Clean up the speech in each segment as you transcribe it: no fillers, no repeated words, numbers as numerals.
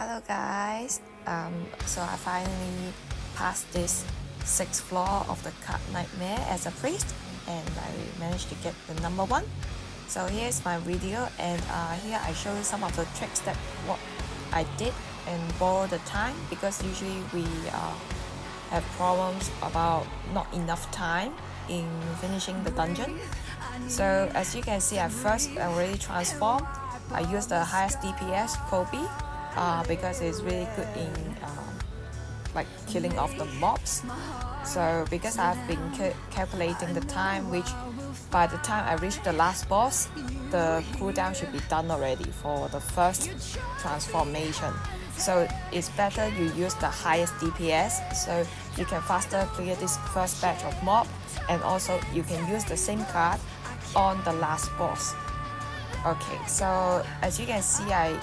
Hello guys, so I finally passed this 6th floor of the card nightmare as a priest, and I managed to get the number 1. So here's my video, and here I show you some of the tricks that what I did and borrow the time, because usually we have problems about not enough time in finishing the dungeon. So as you can see, I first already transformed. I used the highest DPS Kobe because it's really good in like killing off the mobs. So because I've been calculating the time, which by the time I reach the last boss, the cooldown should be done already for the first transformation. So it's better you use the highest DPS, so you can faster clear this first batch of mob, and also you can use the same card on the last boss. Okay, so as you can see, I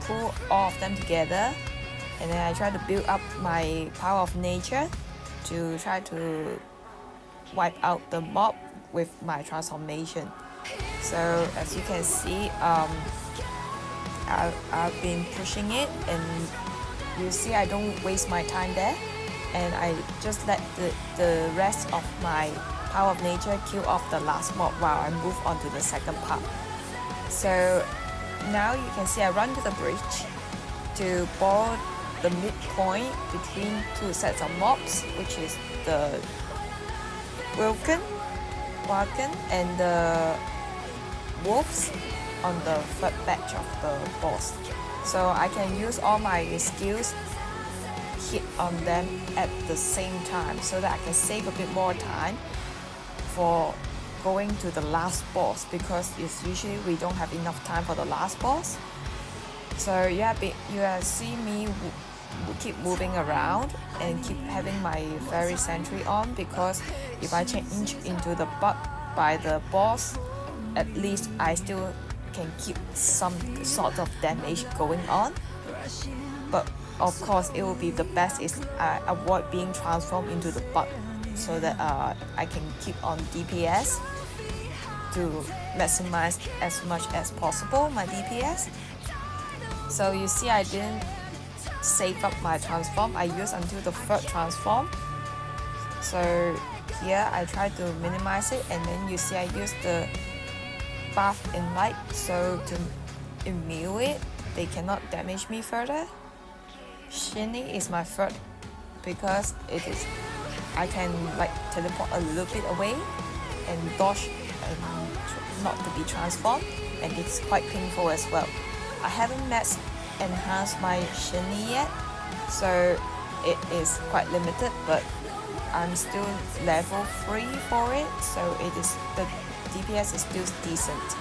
pull all of them together, and then I try to build up my power of nature to try to wipe out the mob with my transformation. So as you can see, I've been pushing it, and you see I don't waste my time there, and I just let the rest of my power of nature kill off the last mob while I move on to the second part. So now you can see I run to the bridge to borrow the midpoint between two sets of mobs, which is the Wagon and the wolves on the third batch of the boss. So I can use all my skills hit on them at the same time, so that I can save a bit more time for going to the last boss, because it's usually we don't have enough time for the last boss. So you have seen me keep moving around and keep having my fairy sentry on, because if I change into the bug by the boss, at least I still can keep some sort of damage going on. But of course it will be the best is I avoid being transformed into the bug, so that I can keep on DPS to maximize as much as possible my DPS. So you see I didn't save up my transform, I used until the third transform. So here I try to minimize it, and then you see I use the buff in light, so to immune it, they cannot damage me further. Shiny is my third, because I can like teleport a little bit away and dodge and not to be transformed, and it's quite painful as well. I haven't enhanced my Shiny yet, so it is quite limited, but I'm still level 3 for it, so the DPS is still decent.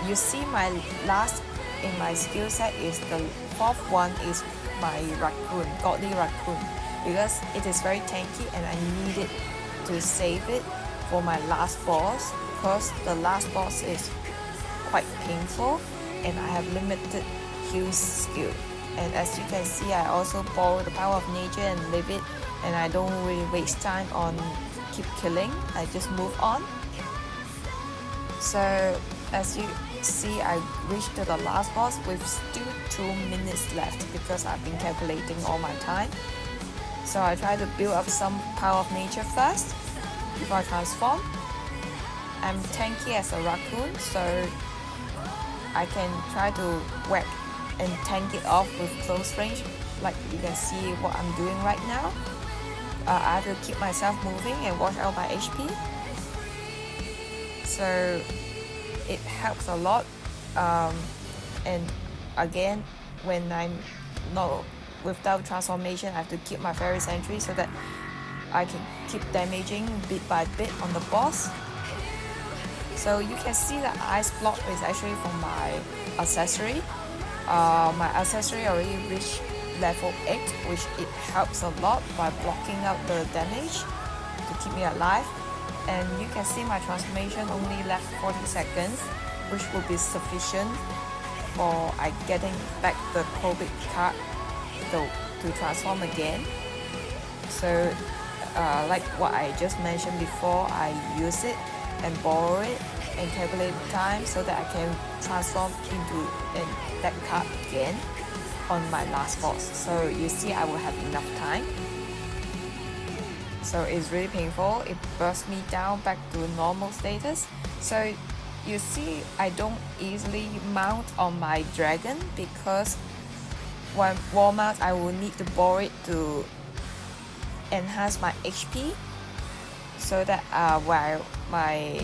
You see my last in my skill set is the 4th one is my raccoon, godly raccoon, because it is very tanky and I need it to save it for my last boss, because the last boss is quite painful and I have limited heal skill. And as you can see, I also borrow the power of nature and live it, and I don't really waste time on keep killing, I just move on. So as you see, I reached to the last boss with still 2 minutes left, because I've been calculating all my time. So I try to build up some power of nature first before I transform. I'm tanky as a raccoon, so I can try to whack and tank it off with close range, like you can see what I'm doing right now. I have to keep myself moving and watch out my HP. So it helps a lot, and again, when I'm not without transformation, I have to keep my fairy sentry so that I can keep damaging bit by bit on the boss. So you can see the ice block is actually from my accessory. My accessory already reached level 8, which it helps a lot by blocking out the damage to keep me alive. And you can see my transformation only left 40 seconds, which will be sufficient for I getting back the COVID card to transform again. So like what I just mentioned before, I use it and borrow it and calculate the time so that I can transform into that card again. on my last boss. So you see I will have enough time. So it's really painful. It bursts me down back to normal status. So you see I don't easily mount on my dragon because when wall mount I will need to borrow it to enhance my HP, so that while my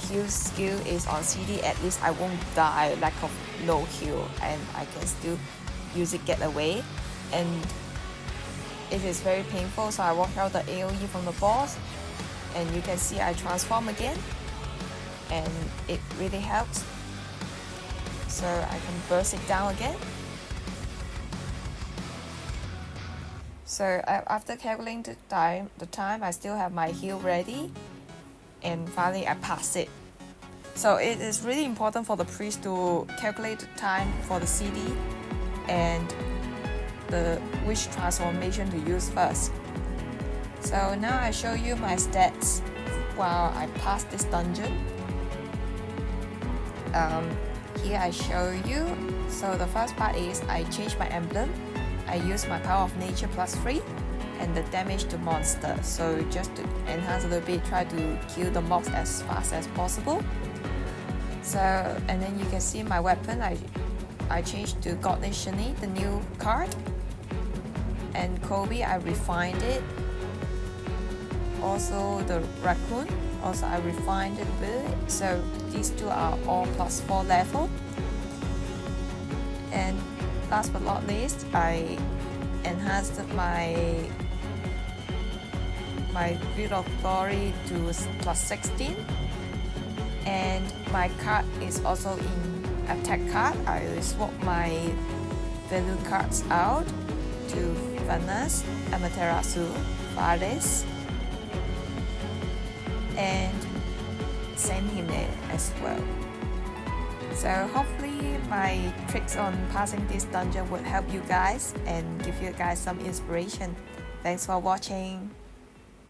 heal skill is on CD, at least I won't die lack of low heal and I can still use it get away. And it is very painful, so I walk out the AoE from the boss and you can see I transform again and it really helps. So I can burst it down again. So after calculating the time, I still have my heal ready, and finally I pass it. So it is really important for the priest to calculate the time for the CD and which transformation to use first. So now I show you my stats while I pass this dungeon. Here I show you. So the first part is I change my emblem. I use my power of nature +3 and the damage to monster. So just to enhance a little bit, try to kill the mobs as fast as possible. So and then you can see my weapon. I changed to God Nationy, the new card. And Kobe, I refined it. Also the raccoon, also I refined it a bit. So these two are all +4 level. And last but not least, I enhanced my Grid of Glory to +16, and my card is also in attack card. I will swap my value cards out to Vanas, Amaterasu, Fares, and Senhime as well. So hopefully my tricks on passing this dungeon would help you guys and give you guys some inspiration. Thanks for watching.